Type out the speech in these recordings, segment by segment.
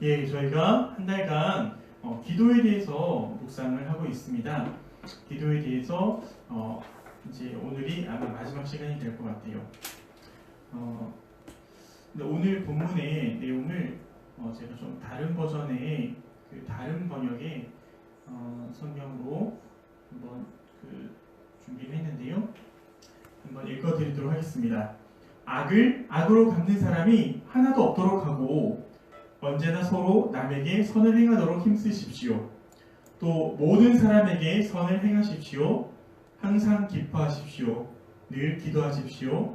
예, 저희가 한 달간 기도에 대해서 묵상을 하고 있습니다. 기도에 대해서 이제 오늘이 아마 마지막 시간이 될 것 같아요. 근데 오늘 본문의 내용을 제가 좀 다른 버전의 다른 번역의 성경으로 한번 준비를 했는데요. 한번 읽어드리도록 하겠습니다. 악을 악으로 갚는 사람이 하나도 없도록 하고 언제나 서로 남에게 선을 행하도록 힘쓰십시오. 또 모든 사람에게 선을 행하십시오. 항상 기뻐하십시오. 늘 기도하십시오.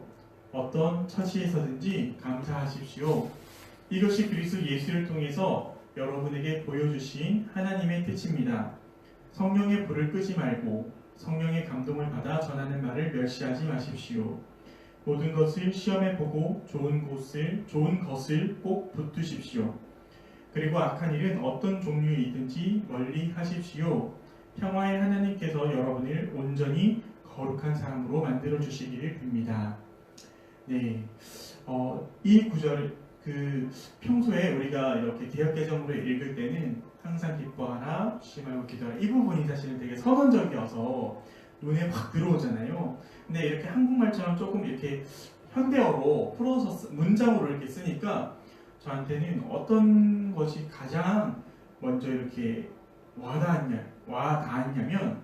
어떤 처지에서든지 감사하십시오. 이것이 그리스도 예수를 통해서 여러분에게 보여주신 하나님의 뜻입니다. 성령의 불을 끄지 말고 성령의 감동을 받아 전하는 말을 멸시하지 마십시오. 모든 것을 시험해 보고 좋은 것을 꼭 붙드십시오. 그리고 악한 일은 어떤 종류이든지 멀리 하십시오. 평화의 하나님께서 여러분을 온전히 거룩한 사람으로 만들어 주시기를 빕니다. 네, 이 구절 평소에 우리가 이렇게 개역개정으로 읽을 때는 항상 기뻐하라, 쉬지 말고 기도하라, 이 부분이 사실은 되게 선언적이어서 눈에 확 들어오잖아요. 근데 이렇게 한국말처럼 조금 이렇게 현대어로 풀어서 문장으로 이렇게 쓰니까 저한테는 어떤 것이 가장 먼저 이렇게 와닿았냐면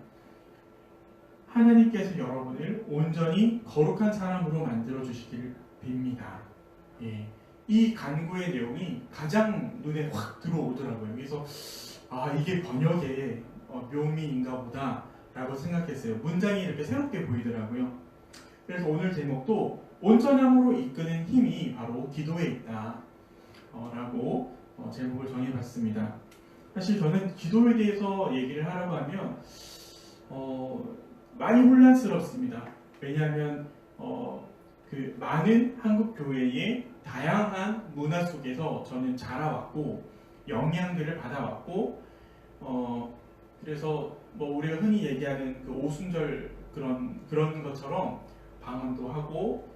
하나님께서 여러분을 온전히 거룩한 사람으로 만들어 주시기를 빕니다. 예. 이 간구의 내용이 가장 눈에 확 들어오더라고요. 그래서 이게 번역의 묘미인가 보다 라고 생각했어요. 문장이 이렇게 새롭게 보이더라고요. 그래서 오늘 제목도 온전함으로 이끄는 힘이 바로 기도에 있다 라고 제목을 정해봤습니다. 사실 저는 기도에 대해서 얘기를 하라고 하면 많이 혼란스럽습니다. 왜냐하면 많은 한국 교회의 다양한 문화 속에서 저는 자라왔고 영향들을 받아왔고 그래서 우리가 흔히 얘기하는 오순절 그런 것처럼 방언도 하고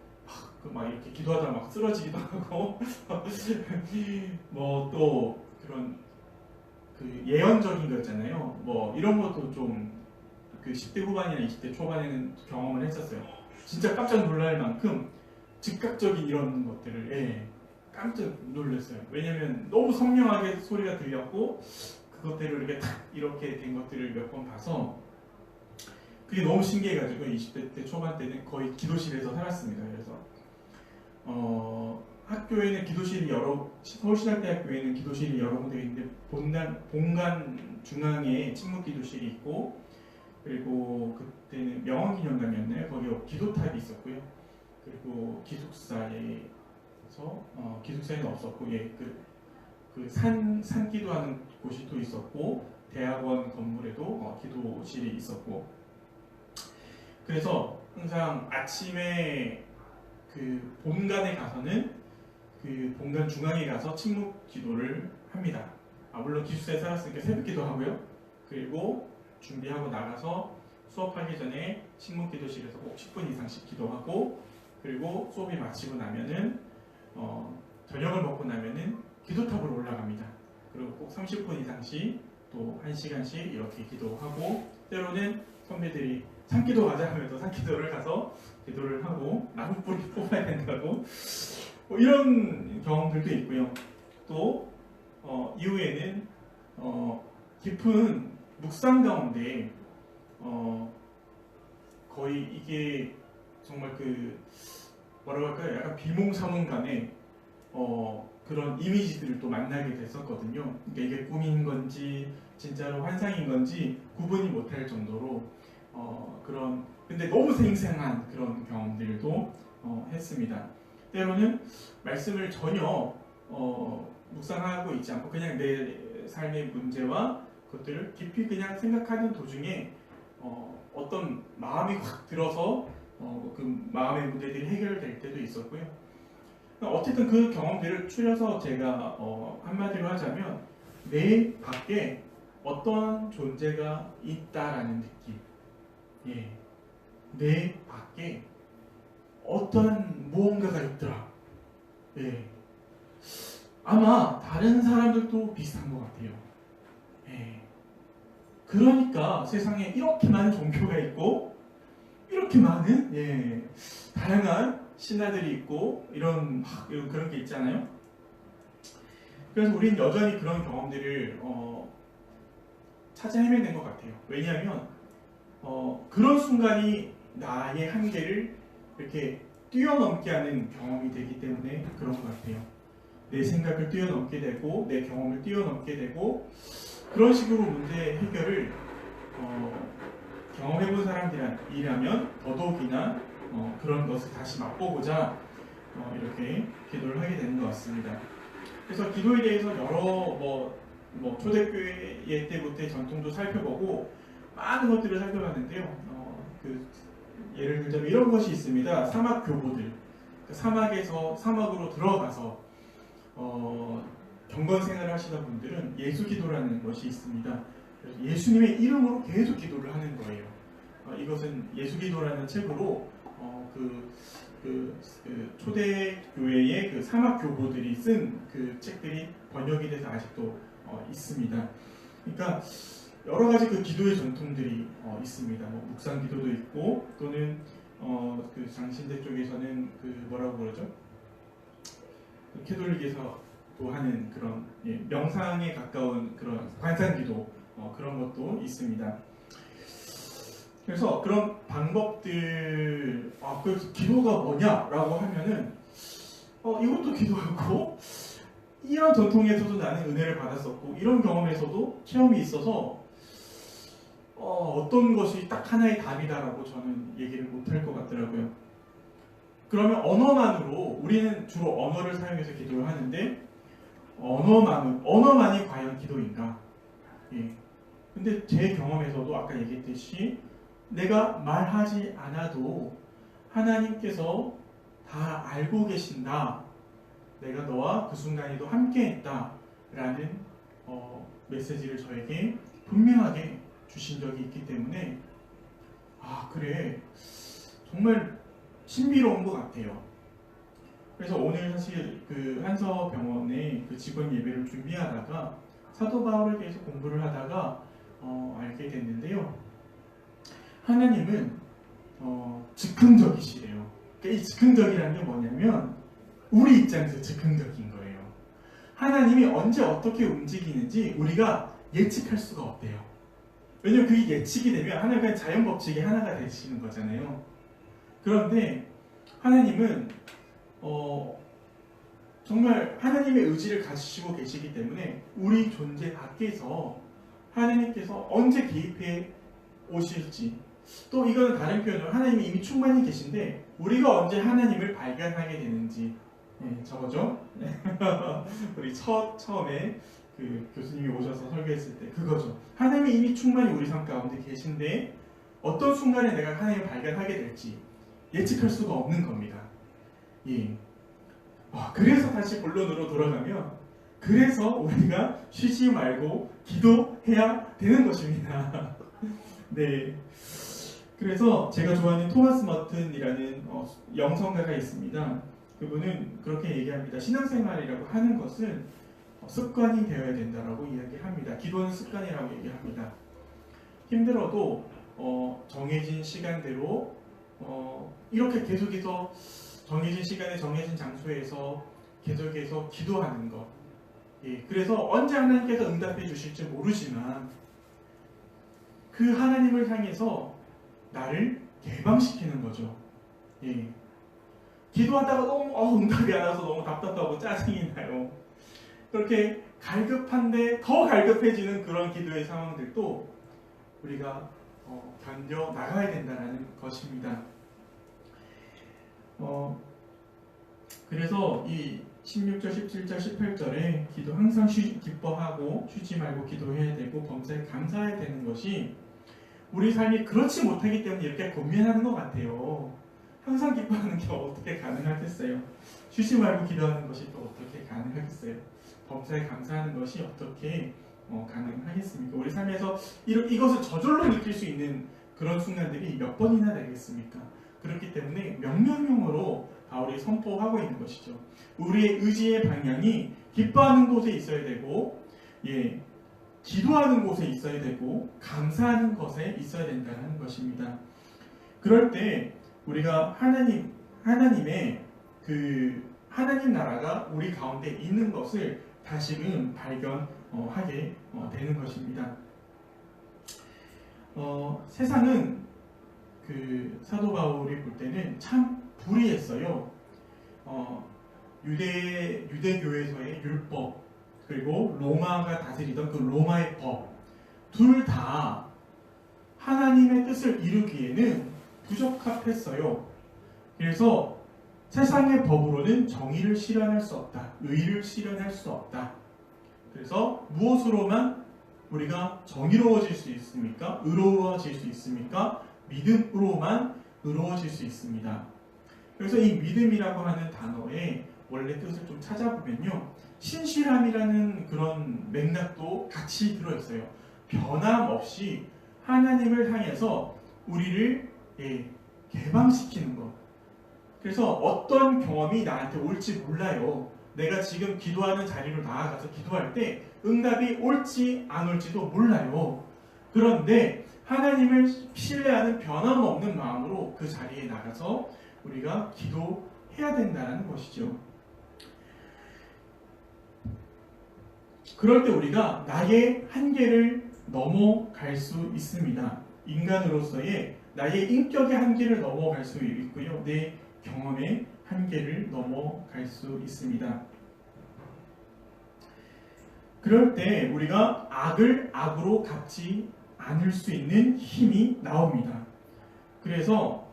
막 이렇게 기도하다 막 쓰러지기도 하고 또 그런 예언적인 거 있잖아요. 이런 것도 좀 10대 후반이나 20대 초반에는 경험을 했었어요. 진짜 깜짝 놀랄 만큼 즉각적인 이런 것들을 깜짝 놀랐어요. 왜냐면 너무 선명하게 소리가 들렸고 그것대로 이렇게 된 것들을 몇 번 봐서 그게 너무 신기해가지고 20대 때 초반 때는 거의 기도실에서 살았습니다. 그래서 학교에는 서울신학대학교에는 기도실이 여러 군데 있는데 본관 중앙에 친목 기도실이 있고 그리고 그때는 명언기념관이었나요? 거기 기도탑이 있었고요. 그리고 기숙사에는 없었고 산 기도하는 곳이 또 있었고 대학원 건물에도 기도실이 있었고 그래서 항상 아침에 본관에 가서는 본관 중앙에 가서 침묵 기도를 합니다. 물론 기숙사에 살았으니까 새벽 기도하고요. 그리고 준비하고 나가서 수업하기 전에 침묵 기도실에서 꼭 10분 이상씩 기도하고 그리고 수업이 마치고 나면은 저녁을 먹고 나면은 기도탑으로 올라갑니다. 그리고 꼭 30분 이상씩 또 1시간씩 이렇게 기도하고 때로는 선배들이 산기도 가자 하면서 산기도를 가서 기도를 하고 나무뿌리 뽑아야 된다고 이런 경험들도 있고요. 또 이후에는 깊은 묵상 가운데 거의 이게 정말 뭐라고 할까요? 약간 비몽사몽간에 그런 이미지들을 또 만나게 됐었거든요. 그러니까 이게 꿈인 건지 진짜로 환상인 건지 구분이 못할 정도로 근데 너무 생생한 그런 경험들도 했습니다. 때로는 말씀을 전혀 묵상하고 있지 않고 그냥 내 삶의 문제와 그것들을 깊이 그냥 생각하는 도중에 어떤 마음이 확 들어서 그 마음의 문제들이 해결될 때도 있었고요. 어쨌든 그 경험들을 추려서 제가 한마디로 하자면 내 밖에 어떤 존재가 있다라는 느낌. 내 밖에 어떠한 무언가가 있더라. 아마 다른 사람들도 비슷한 것 같아요. 예. 그러니까 세상에 이렇게 많은 종교가 있고 이렇게 많은 다양한 신화들이 있고 이런 그런 게 있잖아요. 그래서 우리는 여전히 그런 경험들을 찾아 헤매는 것 같아요. 왜냐하면 그런 순간이 나의 한계를 이렇게 뛰어넘게 하는 경험이 되기 때문에 그런 것 같아요. 내 생각을 뛰어넘게 되고 내 경험을 뛰어넘게 되고 그런 식으로 문제 해결을 경험해본 사람들이라면 더더욱이나 그런 것을 다시 맛보고자 이렇게 기도를 하게 되는 것 같습니다. 그래서 기도에 대해서 여러 초대교회 때부터의 전통도 살펴보고 많은 것들을 살펴봤는데요. 예를 들자면 이런 것이 있습니다. 사막 교보들. 사막으로 들어가서 경건 생활을 하시던 분들은 예수 기도라는 것이 있습니다. 그래서 예수님의 이름으로 계속 기도를 하는 거예요. 이것은 예수 기도라는 책으로 초대 교회의 그 사막 교보들이 쓴 그 책들이 번역이 돼서 아직도 있습니다. 그러니까 여러 가지 그 기도의 전통들이 있습니다. 묵상 기도도 있고 또는 그 장신대 쪽에서는 그 뭐라고 그러죠? 캐톨릭에서도 하는 그런 명상에 가까운 그런 관상 기도 그런 것도 있습니다. 그래서 그런 방법들, 그 기도가 뭐냐라고 하면은 이것도 기도하고 이런 전통에서도 나는 은혜를 받았었고 이런 경험에서도 체험이 있어서 어떤 것이 딱 하나의 답이다라고 저는 얘기를 못할 것 같더라고요. 그러면 언어만으로 우리는 주로 언어를 사용해서 기도를 하는데 언어만이 과연 기도인가? 근데 제 경험에서도 아까 얘기했듯이 내가 말하지 않아도 하나님께서 다 알고 계신다. 내가 너와 그 순간에도 함께했다. 라는 메시지를 저에게 분명하게 주신 적이 있기 때문에 그래. 정말 신비로운 것 같아요. 그래서 오늘 사실 그 한서병원의 그 직원 예배를 준비하다가 사도 바울에 대해서 공부를 하다가 알게 됐는데요. 하나님은 즉흥적이시래요. 그러니까 이 즉흥적이라는 게 뭐냐면 우리 입장에서 즉흥적인 거예요. 하나님이 언제 어떻게 움직이는지 우리가 예측할 수가 없대요. 왜냐면 그게 예측이 되면 하나님은 그냥 자연 법칙의 하나가 되시는 거잖아요. 그런데 하나님은 정말 하나님의 의지를 가지시고 계시기 때문에 우리 존재 밖에서 하나님께서 언제 개입해 오실지, 또 이거는 다른 표현으로 하나님이 이미 충만히 계신데 우리가 언제 하나님을 발견하게 되는지, 저거죠? 우리 처음에 그 교수님이 오셔서 설교했을 때 그거죠. 하나님이 이미 충만히 우리 삶 가운데 계신데 어떤 순간에 내가 하나님을 발견하게 될지 예측할 수가 없는 겁니다. 그래서 다시 본론으로 돌아가면 그래서 우리가 쉬지 말고 기도해야 되는 것입니다. 네. 그래서 제가 좋아하는 토마스 머튼이라는 영성가가 있습니다. 그분은 그렇게 얘기합니다. 신앙생활이라고 하는 것은 습관이 되어야 된다라고 이야기합니다. 기도는 습관이라고 얘기합니다. 힘들어도 정해진 시간대로 이렇게 계속해서 정해진 시간에 정해진 장소에서 계속해서 기도하는 것. 그래서 언제 하나님께서 응답해 주실지 모르지만 그 하나님을 향해서 나를 개방시키는 거죠. 기도하다가 너무 응답이 안 와서 너무 답답하고 짜증이 나요. 그렇게 갈급한데 더 갈급해지는 그런 기도의 상황들도 우리가 견뎌 나가야 된다는 것입니다. 그래서 이 16절, 17절, 18절에 기도 항상 기뻐하고 쉬지 말고 기도해야 되고 범사에 감사해야 되는 것이 우리 삶이 그렇지 못하기 때문에 이렇게 고민하는 것 같아요. 항상 기뻐하는 게 어떻게 가능하겠어요? 쉬지 말고 기도하는 것이 또 어떻게 가능하겠어요? 범사에 감사하는 것이 어떻게 가능하겠습니까? 우리 삶에서 이것을 저절로 느낄 수 있는 그런 순간들이 몇 번이나 되겠습니까? 그렇기 때문에 명령형으로 바울이 선포하고 있는 것이죠. 우리의 의지의 방향이 기뻐하는 곳에 있어야 되고, 기도하는 곳에 있어야 되고, 감사하는 것에 있어야 된다는 것입니다. 그럴 때 우리가 하나님의 하나님 나라가 우리 가운데 있는 것을 다시금 발견하게 되는 것입니다. 세상은 사도 바울이 볼 때는 참 불의했어요. 유대교에서의 율법, 그리고 로마가 다스리던 그 로마의 법, 둘 다 하나님의 뜻을 이루기에는 부적합했어요. 그래서 세상의 법으로는 정의를 실현할 수 없다. 의를 실현할 수 없다. 그래서 무엇으로만 우리가 정의로워질 수 있습니까? 의로워질 수 있습니까? 믿음으로만 의로워질 수 있습니다. 그래서 이 믿음이라고 하는 단어의 원래 뜻을 좀 찾아보면요, 신실함이라는 그런 맥락도 같이 들어있어요. 변함없이 하나님을 향해서 우리를 개방시키는 것. 그래서 어떤 경험이 나한테 올지 몰라요. 내가 지금 기도하는 자리로 나아가서 기도할 때 응답이 올지 안 올지도 몰라요. 그런데 하나님을 신뢰하는 변함없는 마음으로 그 자리에 나가서 우리가 기도해야 된다는 것이죠. 그럴 때 우리가 나의 한계를 넘어갈 수 있습니다. 인간으로서의 나의 인격의 한계를 넘어갈 수 있고요. 내 경험의 한계를 넘어갈 수 있습니다. 그럴 때 우리가 악을 악으로 갚지 않을 수 있는 힘이 나옵니다. 그래서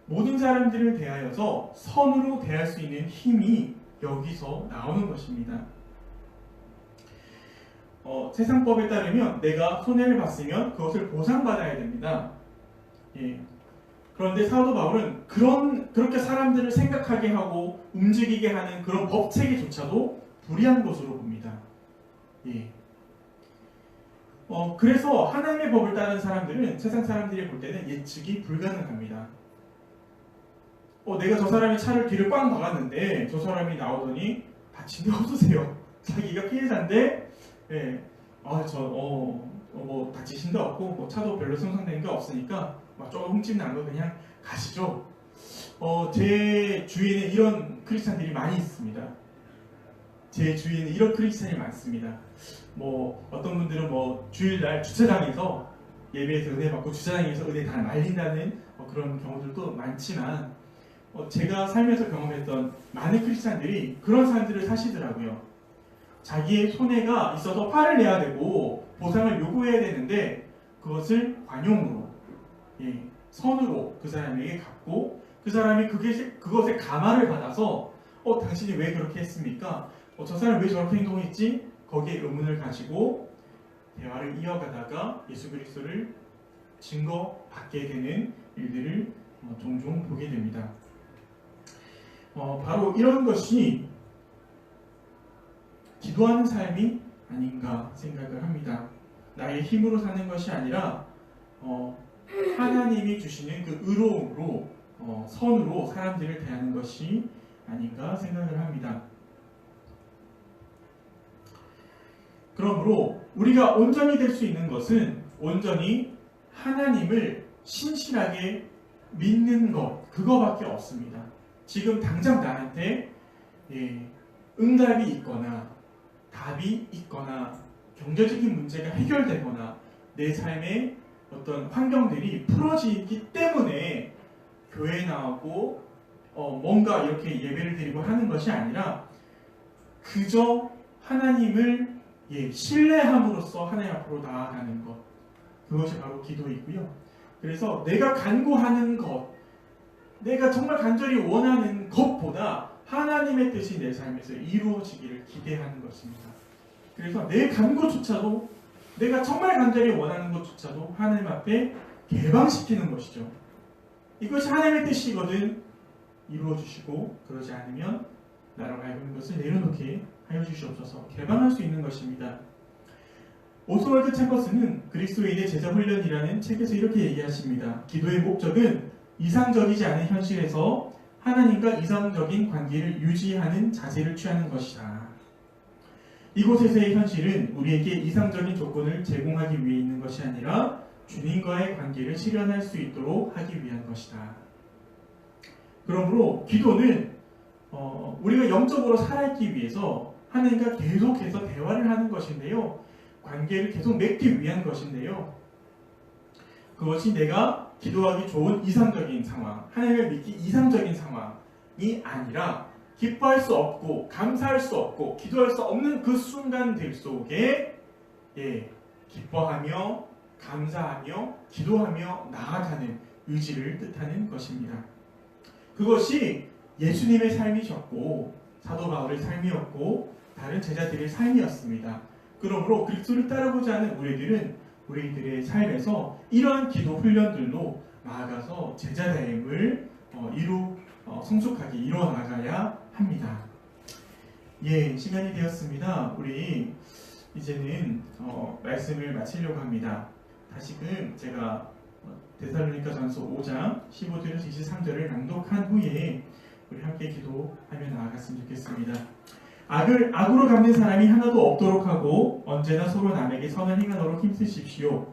모든 사람들을 대하여서 선으로 대할 수 있는 힘이 여기서 나오는 것입니다. 세상법에 따르면 내가 손해를 봤으면 그것을 보상받아야 됩니다. 그런데 사도 바울은 그렇게 사람들을 생각하게 하고 움직이게 하는 그런 법체계조차도 불의한 것으로 봅니다. 그래서 하나님의 법을 따르는 사람들은 세상 사람들이 볼 때는 예측이 불가능합니다. 내가 저 사람의 차를 뒤를 꽉 막았는데 저 사람이 나오더니 다친 데 없으세요. 자기가 피해자인데 뭐 다치신 데 없고 뭐 차도 별로 손상된 게 없으니까 조금 흠집 난 거 그냥 가시죠. 제 주위에는 이런 크리스찬들이 많이 있습니다. 제 주위에는 이런 크리스찬이 많습니다. 뭐 어떤 분들은 뭐 주일날 주차장에서 예배에서 은혜 받고 주차장에서 은혜 다 날린다는 그런 경우들도 많지만 제가 살면서 경험했던 많은 크리스찬들이 그런 사람들을 사시더라고요. 자기의 손해가 있어서 화를 내야 되고 보상을 요구해야 되는데 그것을 관용으로, 선으로 그 사람에게 갚고 그 사람이 그것에 감화를 받아서 당신이 왜 그렇게 했습니까? 저 사람 왜 저렇게 행동했지? 거기에 의문을 가지고 대화를 이어가다가 예수 그리스도를 증거받게 되는 일들을 종종 보게 됩니다. 바로 이런 것이 기도하는 삶이 아닌가 생각을 합니다. 나의 힘으로 사는 것이 아니라 하나님이 주시는 그 의로움으로 선으로 사람들을 대하는 것이 아닌가 생각을 합니다. 그러므로 우리가 온전히 될 수 있는 것은 온전히 하나님을 신실하게 믿는 것, 그거밖에 없습니다. 지금 당장 나한테 응답이 있거나 답이 있거나 경제적인 문제가 해결되거나 내 삶의 어떤 환경들이 풀어지기 때문에 교회에 나오고 뭔가 이렇게 예배를 드리고 하는 것이 아니라 그저 하나님을 신뢰함으로써 하나님 앞으로 나아가는 것, 그것이 바로 기도이고요. 그래서 내가 간구하는 것, 내가 정말 간절히 원하는 것보다 하나님의 뜻이 내 삶에서 이루어지기를 기대하는 것입니다. 그래서 내 간구조차도, 내가 정말 간절히 원하는 것조차도 하나님 앞에 개방시키는 것이죠. 이것이 하나님의 뜻이거든 이루어주시고, 그러지 않으면 나라고 알고 있는 것을 내려놓게 하여 주시옵소서. 개방할 수 있는 것입니다. 오스월드 챔버스는 그리스도인의 제자 훈련이라는 책에서 이렇게 얘기하십니다. 기도의 목적은 이상적이지 않은 현실에서 하나님과 이상적인 관계를 유지하는 자세를 취하는 것이다. 이곳에서의 현실은 우리에게 이상적인 조건을 제공하기 위해 있는 것이 아니라 주님과의 관계를 실현할 수 있도록 하기 위한 것이다. 그러므로 기도는 우리가 영적으로 살아있기 위해서 하나님과 계속해서 대화를 하는 것인데요. 관계를 계속 맺기 위한 것인데요. 그것이 내가 기도하기 좋은 이상적인 상황, 하나님을 믿기 이상적인 상황이 아니라 기뻐할 수 없고 감사할 수 없고 기도할 수 없는 그 순간들 속에 기뻐하며 감사하며 기도하며 나아가는 의지를 뜻하는 것입니다. 그것이 예수님의 삶이셨고 사도 바울의 삶이었고 다른 제자들의 삶이었습니다. 그러므로 그리스도를 따라보지 않은 우리들의 삶에서 이러한 기도 훈련들로 나아가서 제자됨을 성숙하게 이루어나가야 합니다. 시간이 되었습니다. 우리 이제는 말씀을 마치려고 합니다. 다시금 제가 데살로니가전서 5장 15절에서 23절을 낭독한 후에 우리 함께 기도하며 나아갔으면 좋겠습니다. 악으로 갚는 사람이 하나도 없도록 하고 언제나 서로 남에게 선을 행하도록 힘쓰십시오.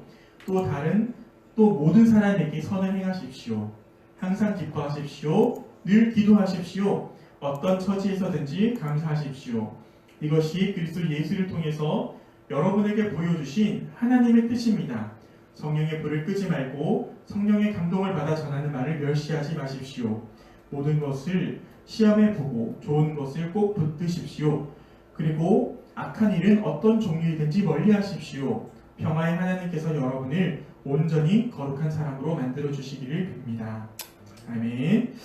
또 모든 사람에게 선을 행하십시오. 항상 기뻐하십시오. 늘 기도하십시오. 어떤 처지에서든지 감사하십시오. 이것이 그리스도 예수를 통해서 여러분에게 보여주신 하나님의 뜻입니다. 성령의 불을 끄지 말고 성령의 감동을 받아 전하는 말을 멸시하지 마십시오. 모든 것을 시험해 보고 좋은 것을 꼭 붙드십시오. 그리고 악한 일은 어떤 종류이든지 멀리 하십시오. 평화의 하나님께서 여러분을 온전히 거룩한 사람으로 만들어 주시기를 빕니다. 아멘.